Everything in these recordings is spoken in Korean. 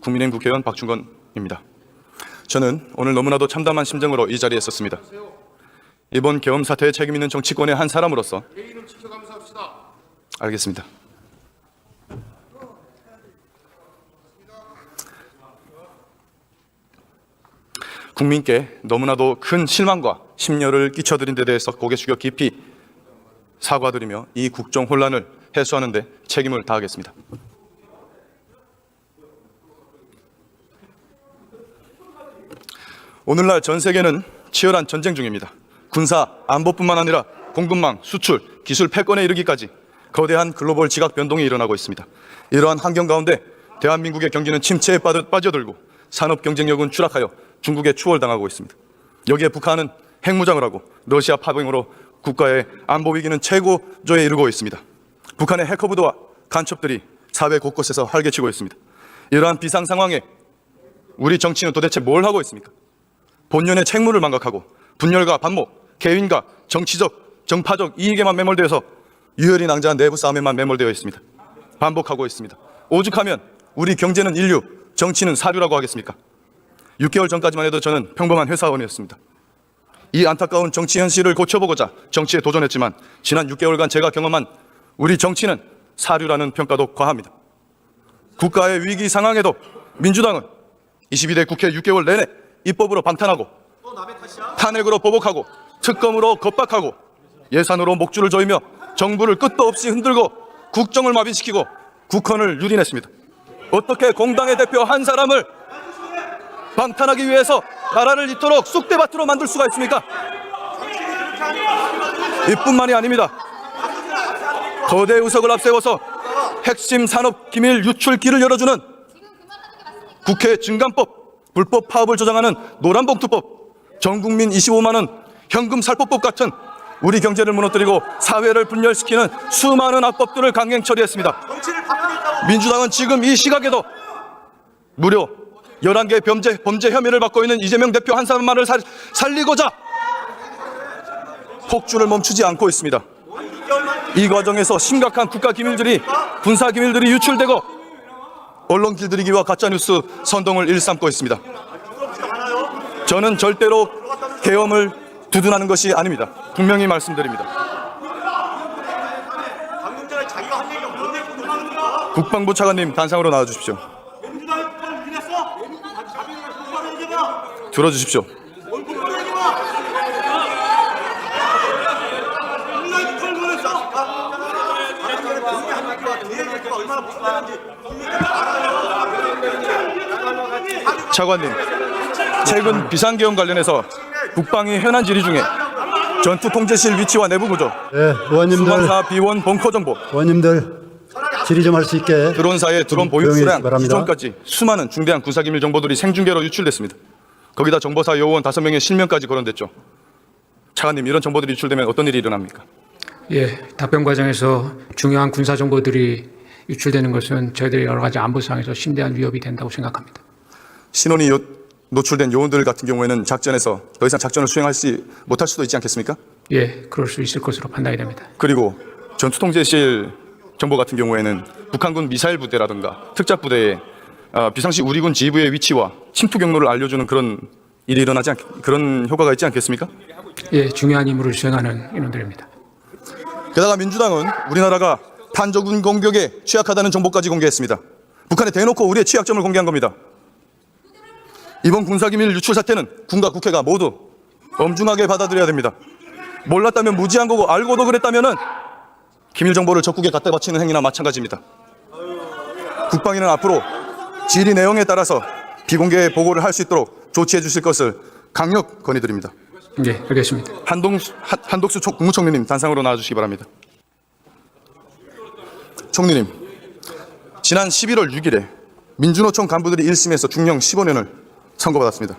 국민의힘 국회의원 박충건입니다. 저는 오늘 너무나도 참담한 심정으로 이 자리에 섰습니다. 이번 계엄 사태에 책임 있는 정치권의 한 사람으로서 알겠습니다. 국민께 너무나도 큰 실망과 심려를 끼쳐드린 데 대해서 고개 숙여 깊이 사과드리며 이 국정 혼란을 해소하는 데 책임을 다하겠습니다. 오늘날 전 세계는 치열한 전쟁 중입니다. 군사, 안보뿐만 아니라 공급망, 수출, 기술 패권에 이르기까지 거대한 글로벌 지각 변동이 일어나고 있습니다. 이러한 환경 가운데 대한민국의 경기는 침체에 빠져들고 산업 경쟁력은 추락하여 중국에 추월당하고 있습니다. 여기에 북한은 핵무장을 하고 러시아 파병으로 국가의 안보 위기는 최고조에 이르고 있습니다. 북한의 해커부도와 간첩들이 사회 곳곳에서 활개치고 있습니다. 이러한 비상 상황에 우리 정치는 도대체 뭘 하고 있습니까? 본연의 책무를 망각하고 분열과 반목, 개인과 정치적, 정파적 이익에만 매몰되어서 유혈이 낭자한 내부 싸움에만 매몰되어 있습니다. 반복하고 있습니다. 오죽하면 우리 경제는 인류, 정치는 사류라고 하겠습니까? 6개월 전까지만 해도 저는 평범한 회사원이었습니다. 이 안타까운 정치 현실을 고쳐보고자 정치에 도전했지만 지난 6개월간 제가 경험한 우리 정치는 사류라는 평가도 과합니다. 국가의 위기 상황에도 민주당은 22대 국회 6개월 내내 입법으로 방탄하고 탄핵으로 보복하고 특검으로 겁박하고 예산으로 목줄을 조이며 정부를 끝도 없이 흔들고 국정을 마비시키고 국헌을 유린했습니다. 어떻게 공당의 대표 한 사람을 방탄하기 위해서 나라를 이토록 쑥대밭으로 만들 수가 있습니까? 이뿐만이 아닙니다. 거대 의석을 앞세워서 핵심 산업 기밀 유출길을 열어주는 국회 증감법, 불법 파업을 조장하는 노란봉투법, 전국민 25만 원 현금 살포법 같은 우리 경제를 무너뜨리고 사회를 분열시키는 수많은 악법들을 강행 처리했습니다. 민주당은 지금 이 시각에도 무려 11개 범죄 혐의를 받고 있는 이재명 대표 한 사람만을 살리고자 폭주를 멈추지 않고 있습니다. 이 과정에서 심각한 국가 기밀들이, 군사 기밀들이 유출되고 언론 길들이기와 가짜뉴스 선동을 일삼고 있습니다. 저는 절대로 계엄을 두둔하는 것이 아닙니다. 분명히 말씀드립니다. 국방부 차관님 단상으로 나와주십시오. 들어주십시오. 차관님, 최근 비상계엄 관련해서 국방위 현안 질의 중에 전투통제실 위치와 내부 구조, 의원님들, 수방사 비원 벙커 정보, 의원님들 질의 좀 할 수 있게 드론사의 드론 보유 수량, 기존까지 수많은 중대한 군사기밀 정보들이 생중계로 유출됐습니다. 거기다 정보사 요원 5명의 실명까지 거론됐죠. 차관님, 이런 정보들이 유출되면 어떤 일이 일어납니까? 예, 답변 과정에서 중요한 군사 정보들이 유출되는 것은 저희들의 여러 가지 안보상에서 심대한 위협이 된다고 생각합니다. 신원이 노출된 요원들 같은 경우에는 작전에서 더 이상 작전을 수행하지 못할 수도 있지 않겠습니까? 예, 그럴 수 있을 것으로 판단이 됩니다. 그리고 전투통제실 정보 같은 경우에는 북한군 미사일 부대라든가 특작 부대의 비상시 우리군 지휘부의 위치와 침투 경로를 알려주는 그런 일이 일어나지 그런 효과가 있지 않겠습니까? 예, 중요한 임무를 수행하는 인원들입니다. 게다가 민주당은 우리나라가 탄저군 공격에 취약하다는 정보까지 공개했습니다. 북한에 대놓고 우리의 취약점을 공개한 겁니다. 이번 군사기밀 유출 사태는 군과 국회가 모두 엄중하게 받아들여야 됩니다. 몰랐다면 무지한 거고 알고도 그랬다면은 기밀 정보를 적국에 갖다 바치는 행위나 마찬가지입니다. 국방위는 앞으로 질의 내용에 따라서 비공개 보고를 할 수 있도록 조치해 주실 것을 강력 건의드립니다. 예, 알겠습니다. 한독수 국무총리님 단상으로 나와주시기 바랍니다. 총리님, 지난 11월 6일에 민주노총 간부들이 1심에서 중형 15년을 선고받았습니다.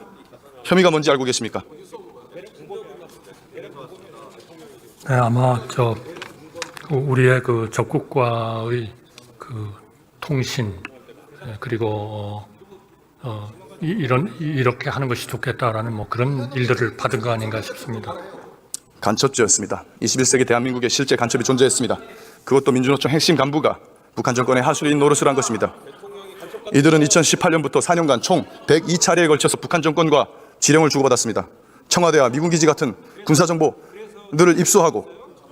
혐의가 뭔지 알고 계십니까? 네, 아마 우리의 그 적국과의 그 통신, 그리고 이렇게 하는 것이 좋겠다라는 뭐 그런 일들을 받은 거 아닌가 싶습니다. 간첩죄였습니다. 21세기 대한민국에 실제 간첩이 존재했습니다. 그것도 민주노총 핵심 간부가 북한 정권의 하수인 노릇을 한 것입니다. 이들은 2018년부터 4년간 총 102차례에 걸쳐서 북한 정권과 지령을 주고받았습니다. 청와대와 미군 기지 같은 군사정보들을 입수하고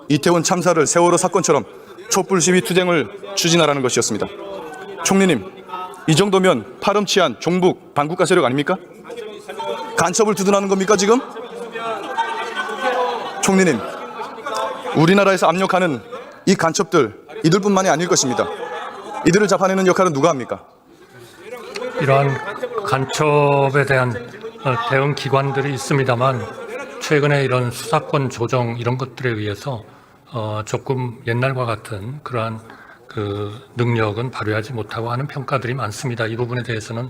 이태원 참사를 세월호 사건처럼 촛불 시위 투쟁을 추진하라는 것이었습니다. 총리님, 이 정도면 파렴치한 종북 반국가 세력 아닙니까? 간첩을 두둔하는 겁니까 지금? 총리님, 우리나라에서 압력하는 이 간첩들 이들뿐만이 아닐 것입니다. 이들을 잡아내는 역할은 누가 합니까? 이러한 간첩에 대한 대응 기관들이 있습니다만 최근에 이런 수사권 조정 이런 것들에 의해서 조금 옛날과 같은 그러한 그 능력은 발휘하지 못하고 하는 평가들이 많습니다. 이 부분에 대해서는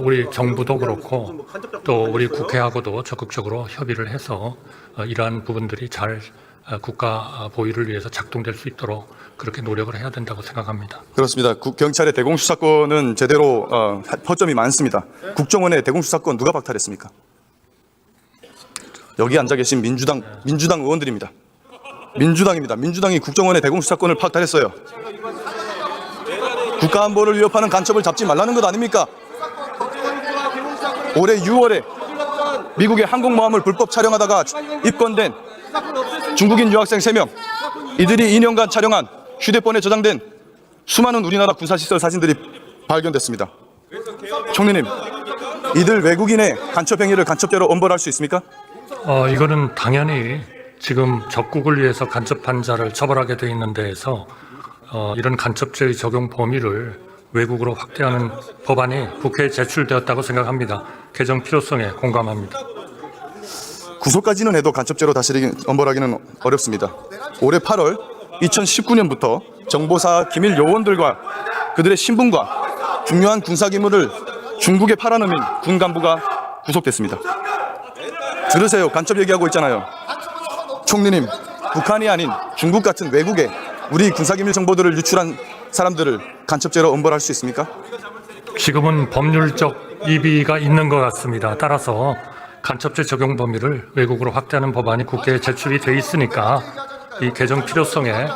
우리 정부도 그렇고 또 우리 국회하고도 적극적으로 협의를 해서 이러한 부분들이 잘 국가 보위를 위해서 작동될 수 있도록 그렇게 노력을 해야 된다고 생각합니다. 그렇습니다. 경찰의 대공수사권은 제대로 허점이 많습니다. 국정원의 대공수사권 누가 박탈했습니까? 여기 앉아 계신 민주당 의원들입니다. 민주당입니다. 민주당이 국정원의 대공수사권을 박탈했어요. 국가안보를 위협하는 간첩을 잡지 말라는 것 아닙니까? 올해 6월에 미국의 항공모함을 불법 촬영하다가 입건된 중국인 유학생 3명, 이들이 2년간 촬영한 휴대폰에 저장된 수많은 우리나라 군사시설 사진들이 발견됐습니다. 총리님, 이들 외국인의 간첩 행위를 간첩죄로 엄벌할 수 있습니까? 이거는 당연히 지금 적국을 위해서 간접한 자를 처벌하게 돼 있는 데에서 이런 간첩죄의 적용 범위를 외국으로 확대하는 법안이 국회에 제출되었다고 생각합니다. 개정 필요성에 공감합니다. 구속까지는 해도 간첩죄로 다시 엄벌하기는 어렵습니다. 올해 8월 2019년부터 정보사 기밀 요원들과 그들의 신분과 중요한 군사기물을 중국에 팔아넘긴 군 간부가 구속됐습니다. 들으세요. 간첩 얘기하고 있잖아요. 총리님, 북한이 아닌 중국 같은 외국에 우리 군사기밀 정보들을 유출한 사람들을 간첩죄로 엄벌할 수 있습니까? 지금은 법률적 이비가 있는 것 같습니다. 따라서 간첩죄 적용 범위를 외국으로 확대하는 법안이 국회에 제출이 돼 있으니까 이 개정 필요성에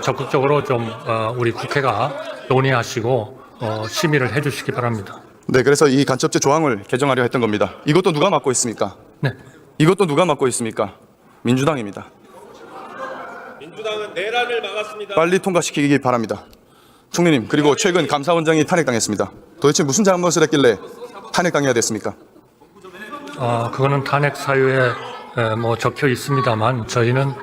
적극적으로 좀 우리 국회가 논의하시고 심의를 해주시기 바랍니다. 네, 그래서 이 간첩죄 조항을 개정하려 했던 겁니다. 이것도 누가 맡고 있습니까? 네. 이것도 누가 맡고 있습니까? 민주당입니다. 민주당은 내란을 막았습니다. 빨리 통과시키기 바랍니다. 총리님, 그리고 최근 감사원장이 탄핵당했습니다. 도대체 무슨 잘못을 했길래 탄핵당해야 됐습니까? 그거는 탄핵 사유에 뭐 적혀 있습니다만 저희는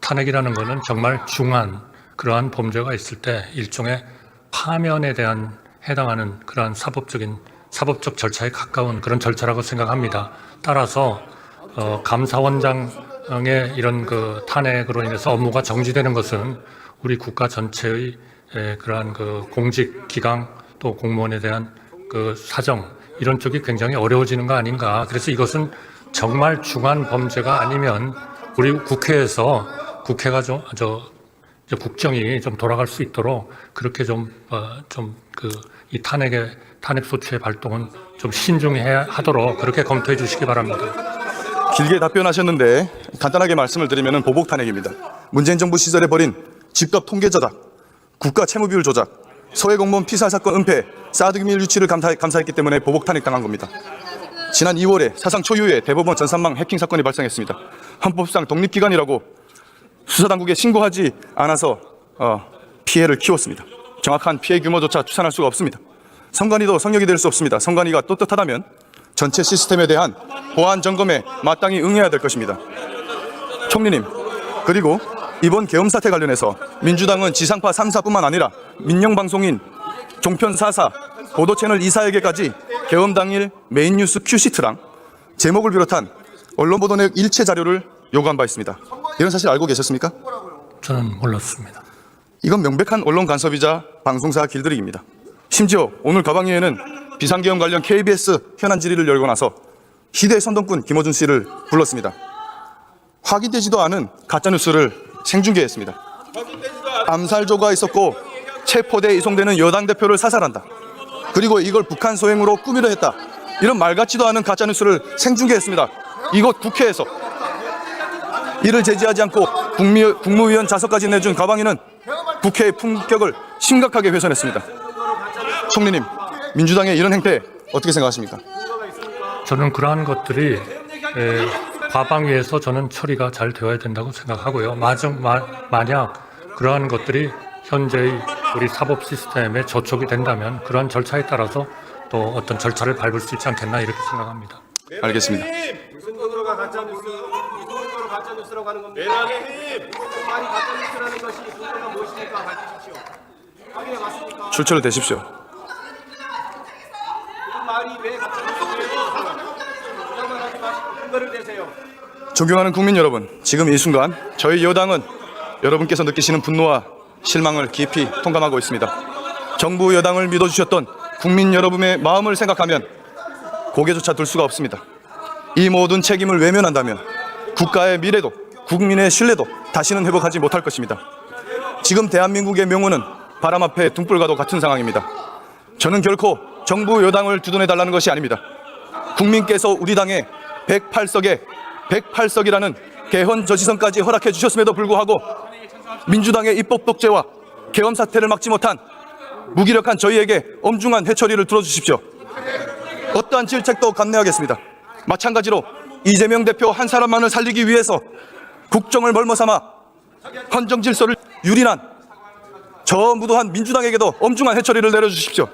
탄핵이라는 거는 정말 중한 그러한 범죄가 있을 때 일종의 파면에 대한 해당하는 그러한 사법적 절차에 가까운 그런 절차라고 생각합니다. 따라서 감사원장의 이런 그 탄핵으로 인해서 업무가 정지되는 것은 우리 국가 전체의 그러한 그 공직 기강 또 공무원에 대한 그 사정 이런 쪽이 굉장히 어려워지는 거 아닌가. 그래서 이것은 정말 중한 범죄가 아니면 우리 국회에서 국회가 국정이 좀 돌아갈 수 있도록 그렇게 이 탄핵 소추의 발동은 좀 신중해야 하도록 그렇게 검토해 주시기 바랍니다. 길게 답변하셨는데 간단하게 말씀을 드리면 보복 탄핵입니다. 문재인 정부 시절에 벌인 집값 통계 조작, 국가 채무 비율 조작, 서해 공무원 피살 사건 은폐, 사드 기밀 유출을 감사했기 때문에 보복 탄핵 당한 겁니다. 지난 2월에 사상 초유의 대법원 전산망 해킹 사건이 발생했습니다. 헌법상 독립기관이라고 수사당국에 신고하지 않아서 피해를 키웠습니다. 정확한 피해 규모조차 추산할 수가 없습니다. 선관위도 성역이 될 수 없습니다. 선관위가 떳떳하다면 전체 시스템에 대한 보안 점검에 마땅히 응해야 될 것입니다. 총리님, 그리고 이번 계엄 사태 관련해서 민주당은 지상파 3사뿐만 아니라 민영방송인 종편 4사, 보도채널 2사에게까지 계엄 당일 메인 뉴스 큐시트랑 제목을 비롯한 언론 보도 내역 일체 자료를 요구한 바 있습니다. 이런 사실 알고 계셨습니까? 저는 몰랐습니다. 이건 명백한 언론 간섭이자 방송사 길들이기입니다. 심지어 오늘 가방위에는 비상계엄 관련 KBS 현안 질의를 열고 나서 희대 선동꾼 김어준 씨를 불렀습니다. 확인되지도 않은 가짜뉴스를 생중계했습니다. 암살조가 있었고 체포돼 이송되는 여당 대표를 사살한다. 그리고 이걸 북한 소행으로 꾸미려 했다. 이런 말 같지도 않은 가짜뉴스를 생중계했습니다. 이곳 국회에서 이를 제지하지 않고 국무위원 자석까지 내준 가방위는 국회의 품격을 심각하게 훼손했습니다. 총리님, 민주당의 이런 행태 어떻게 생각하십니까? 저는 그러한 것들이 과방위에서 저는 처리가 잘 되어야 된다고 생각하고요. 만약 그러한 것들이 현재의 우리 사법 시스템에 저촉이 된다면 그러한 절차에 따라서 또 어떤 절차를 밟을 수 있지 않겠나 이렇게 생각합니다. 알겠습니다. 무슨 돈으로 가짜뉴스, 무슨 돈으로 가짜뉴스라고 하는 겁니까? 무슨 말이 가짜뉴스라는 것이 근거가 무엇입니까? 밝히십시오. 확인해 봤습니까? 출처를 대십시오. 무슨 말이 왜 가짜뉴스예요? 주장만 하지 마시고 근거를 대세요. 존경하는 국민 여러분, 지금 이 순간 저희 여당은 여러분께서 느끼시는 분노와 실망을 깊이 통감하고 있습니다. 정부 여당을 믿어주셨던 국민 여러분의 마음을 생각하면 고개조차 들 수가 없습니다. 이 모든 책임을 외면한다면 국가의 미래도 국민의 신뢰도 다시는 회복하지 못할 것입니다. 지금 대한민국의 명운은 바람 앞에 등불과도 같은 상황입니다. 저는 결코 정부 여당을 두둔해달라는 것이 아닙니다. 국민께서 우리 당에 108석에 108석이라는 개헌 저지선까지 허락해 주셨음에도 불구하고 민주당의 입법 독재와 계엄 사태를 막지 못한 무기력한 저희에게 엄중한 해처리를 들어주십시오. 어떠한 질책도 감내하겠습니다. 마찬가지로 이재명 대표 한 사람만을 살리기 위해서 국정을 멀머삼아 헌정 질서를 유린한 저 무도한 민주당에게도 엄중한 해처리를 내려주십시오.